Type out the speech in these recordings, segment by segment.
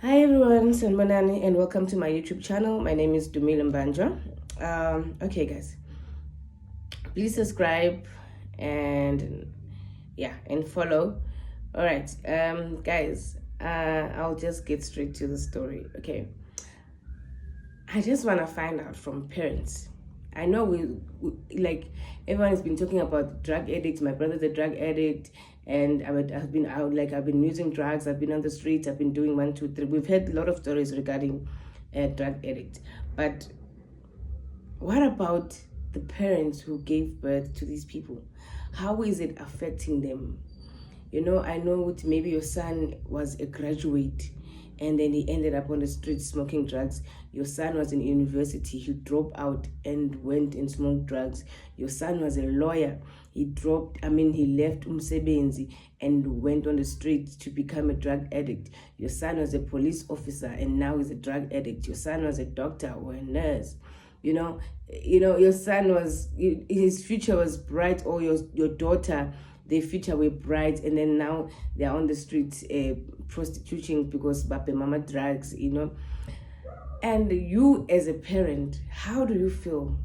Hi everyone, Sanmanani, and welcome to my YouTube channel. My name is Dumile Mbanja. Okay, guys, please subscribe and and follow. All right, guys, I'll just get straight to the story. Okay, I just want to find out from parents. I know we like everyone has been talking about drug addicts. My brother's a drug addict, and I've been out, like I've been using drugs. I've been on the streets. I've been doing one, two, three. We've heard a lot of stories regarding drug addicts. But what about the parents who gave birth to these people? How is it affecting them? I know maybe your son was a graduate and then he ended up on the street smoking drugs. Your son was in university, he dropped out and went and smoked drugs. Your son was a lawyer, he left umsebenzi and went on the street to become a drug addict. Your son was a police officer and now he's a drug addict. Your son was a doctor or a nurse. Your son his future was bright, or your daughter, their future were bright, and then now they're on the streets prostituting because bape mama drugs. And you as a parent, how do you feel?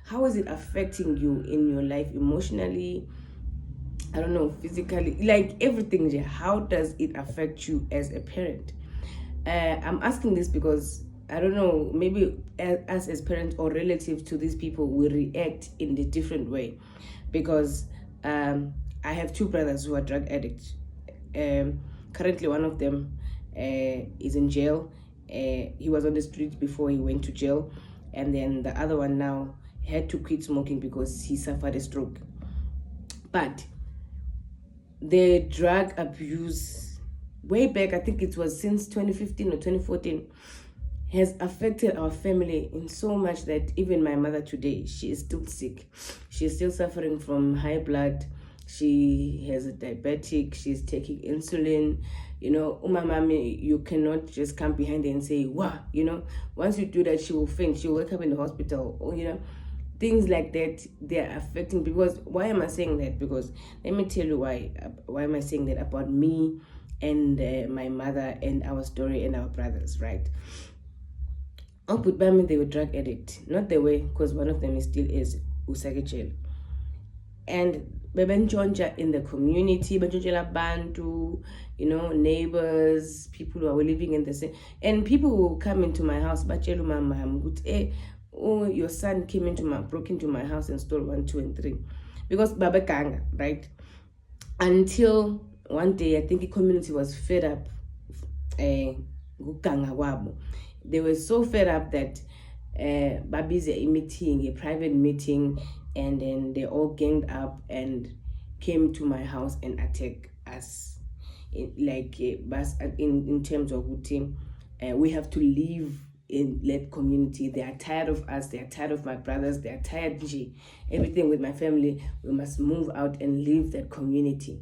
How is it affecting you in your life emotionally? I don't know, physically, like everything. Yeah, how does it affect you as a parent? I'm asking this because I don't know, maybe us as parents or relatives to these people will react in a different way. Because I have two brothers who are drug addicts. Currently, one of them is in jail. He was on the street before he went to jail. And then the other one now had to quit smoking because he suffered a stroke. But the drug abuse, way back, I think it was since 2015 or 2014, has affected our family in so much that even my mother today, she is still sick. She is still suffering from high blood. She has a diabetic. She's taking insulin. Umamami, you cannot just come behind her and say, wow, once you do that, she will faint. She'll wake up in the hospital. Or, things like that, they're affecting. Because why am I saying that? Because let me tell you why am I saying that about me and my mother and our story and our brothers, right? But Bami, they were drug addict. Not the way, because one of them still is Usage jail. And bebenjonja in the community, benjonjela bantu, neighbors, people who are living in the same. And people will come into my house, bachelu mama, oh, your son broke into my house and stole 1, 2, and 3. Because Baba Kanga, right? Until one day, I think the community was fed up. They were so fed up that Babi's a meeting, a private meeting, and then they all ganged up and came to my house and attacked us. In terms of team, we have to leave in that community. They are tired of us. They are tired of my brothers. They are tired of everything with my family. We must move out and leave that community.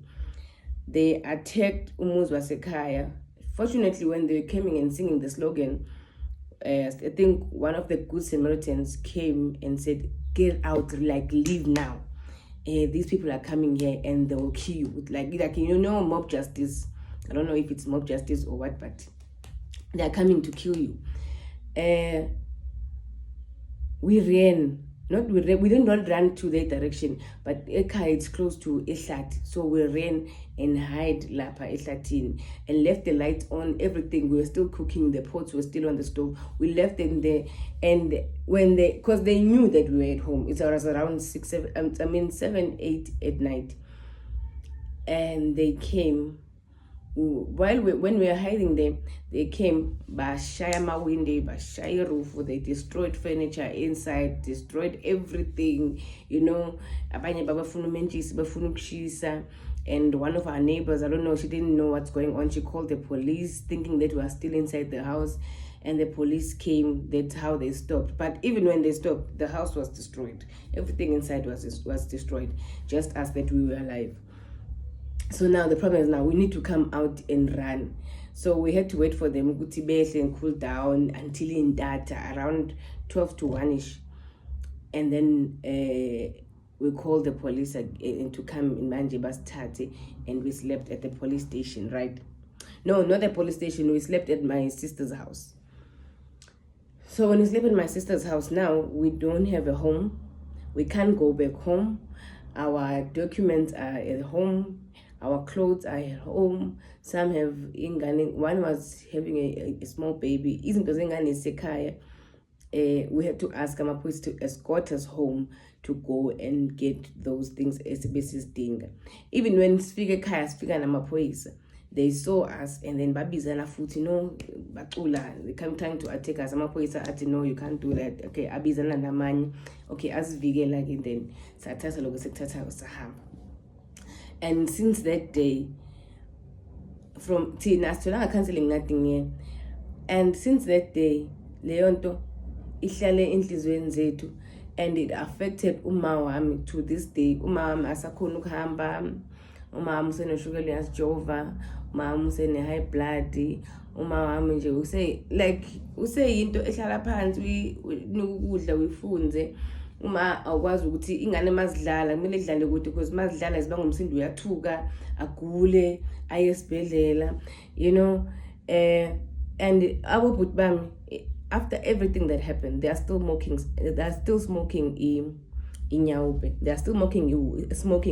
They attacked Umuz Wasekaya. Fortunately, when they were coming and singing the slogan, I think one of the good Samaritans came and said, get out, like leave now. These people are coming here and they will kill you. Like mob justice. I don't know if it's mob justice or what, but they are coming to kill you. We ran. We did not run to their direction, but it's close to Eslat. So we ran and hide Lapa Eslatin and left the lights on, everything. We were still cooking, the pots were still on the stove. We left them there, and because they knew that we were at home. It was around 7, 8 at night. And they came. When we were hiding them, they came, bashaya mawindi, bashaya roof, they destroyed furniture inside, destroyed everything, abanye babafuna umentshisi, bafuna ukushisa. And one of our neighbors, I don't know, she didn't know what's going on. She called the police thinking that we were still inside the house, and the police came. That's how they stopped. But even when they stopped, the house was destroyed. Everything inside was destroyed, just as that we were alive. So now the problem is, now we need to come out and run. So we had to wait for them and cool down until in data around 12 to 1ish. And then we called the police to come in Manjibas Tati, and we slept at the police station, right? No, not the police station. We slept at my sister's house. So when we sleep at my sister's house now, we don't have a home. We can't go back home. Our documents are at home. Our clothes are at home. Some have ingane. One was having a small baby. Izinto zengane isekhaya. We had to ask amaphoyisa to escort us home to go and get those things esibesizidinga. Even when sifika ekhaya sifika namaphoyisa, they saw us and then babizana futhi, no, bacula, they come trying to attack us. Amaphoyisa athi, no, you can't do that. Okay, abizana namanye. Okay, asivikela ke, then sathatha lokho sekuthatha sahamba. And since that day, from thina asitholanga counseling nothing here, and since that day leyo nto ihlale enhlizweni zethu, and it affected uma wami to this day. Uma wami asakhona ukuhamba, uma wami usenoshukela uyasijova, uma wami usene-high blood, uma wami nje useyinto ehlala phansi ukudla uyifunze. Uma awukwazi ukuthi ingane mazidlala kumele idlale kude, because mazidlala ziba ngumsindo uyathuka, agule, aye esibhedlela, you know. And abobhuti bami, after everything that happened, they are still smoking inyaupe. They are still smoking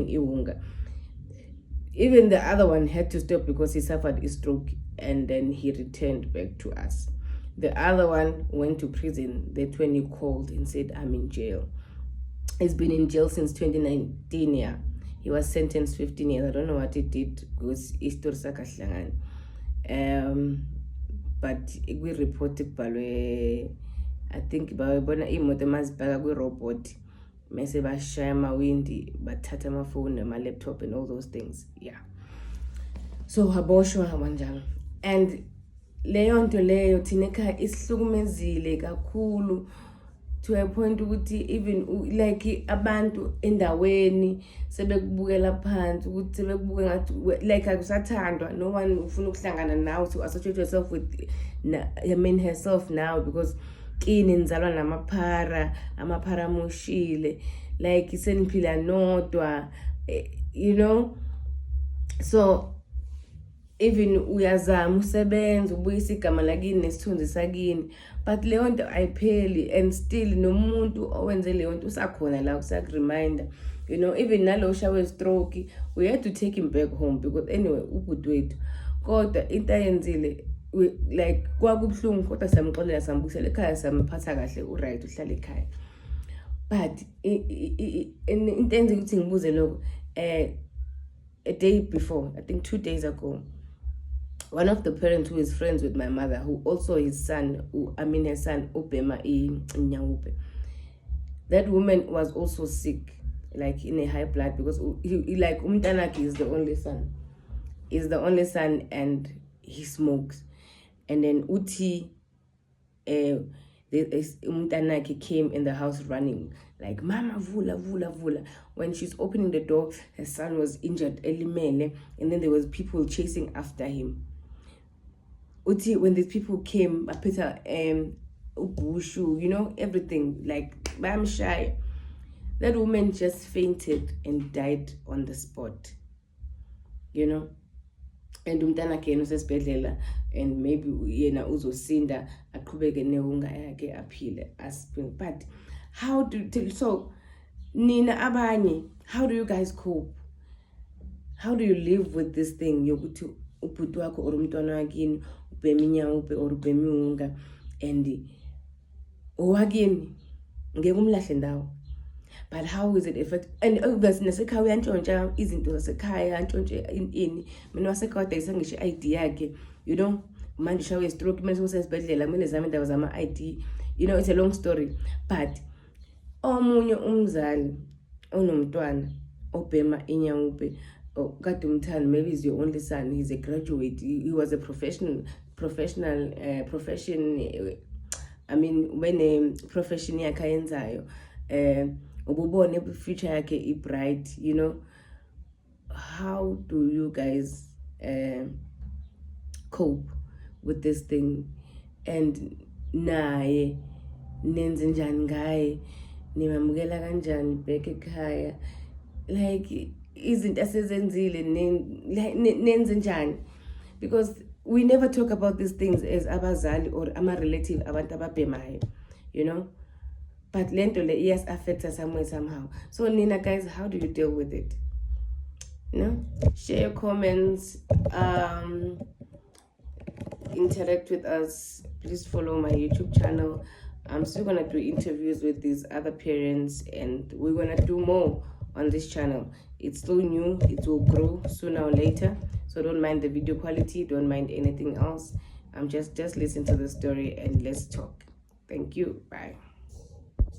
iwunga. Even the other one had to stop because he suffered a stroke and then he returned back to us. The other one went to prison. That's when he called and said, I'm in jail. He's been in jail since 2019. Yeah, he was sentenced 15 years. I don't know what he did because istor sakahlangana. But we reported balwe, I think babona imoto mazibhaka kwi-robot mase bashaya amawindi bathatha amafoni nama-laptop and all those things. Yeah, so haboshwa kanjalo. And leyo nto leyo thina ekhaya isihlukumezile kakhulu, to a point ukuthi even like abantu endaweni sebekubukela phansi, ukuthi sebekubuke ngathi like akusathandwa, no one ufuna ukuhlangana nawe to associate yourself with herself now, because kini nizalwa amapara moshile, like iseniphila nodwa, you know. So even uyazama usebenza ubuyisa igama lakini nesithunzi sakini, but leyo nto ayipheli, and still nomuntu owenze leyo nto usakhona la usakureminder, you know. Even nalo shawe stroke, we had to take him back home because anyway ubhuti wethu, kodwa into ayenzile like kwakubuhlungu, kodwa samxolela sambuyisela ekhaya, samphatha kahle, uright, uhlala ekhaya. But into enze ukuthi ngibuze lokho, a day before, I think 2 days ago, one of the parents who is friends with my mother, who also his son, her son, Upema Nyaupe, that woman was also sick, like in a high blood, because he like umtanaki is the only son, and he smokes. And then Uti, umtanaki came in the house running, like, Mama, vula. When she's opening the door, her son was injured, elimele, and then there was people chasing after him. Uti, when these people came, Peter, Ubushu, you know, everything, like, I'm shy. That woman just fainted and died on the spot, you know. And umntana ke usesibhedlela, and maybe yena uzosinda aqhubeke nehunga yakhe aphile aspring. But so nina abanye, how do you guys cope? How do you live with this thing yokuthi ubhuti wakho or umntwana wakini ubhema inyaupe or ubhema ihunga, and owakini ngeke umlahle ndawo? But how is it affect? And obviously nasekhaya uyantshontsha izinto zasekhaya, antshontshe ini, mina wasekhaya udayisa ngisho i-ID yakhe, you know. Manje ushawe stroke, manje usesibhedlela, kumele zame indaba zama-ID, you know. It's a long story. But omunye umzali onomntwana obhema inyaupe, kade umthanda, maybe he's your only son, he's a graduate, he was a profession, I mean, when a profession yakhe ayenzayo, ububone future yakhe bright, you know. How do you guys cope with this thing? And naye nenze njani ngaye, nimamukela kanjani back ekhaya, like izinto asezenzile nenze njani? Because we never talk about these things as abazali or ama-relative abantu ababhemayo, you know. But lento le yes affects us somewhere somehow. So Nina, guys, how do you deal with it? You know, share your comments, interact with us. Please follow my YouTube channel. I'm still gonna do interviews with these other parents, and we're gonna do more on this channel. It's still new, it will grow sooner or later, so don't mind the video quality, don't mind anything else. Just listen to the story and let's talk. Thank you. Bye.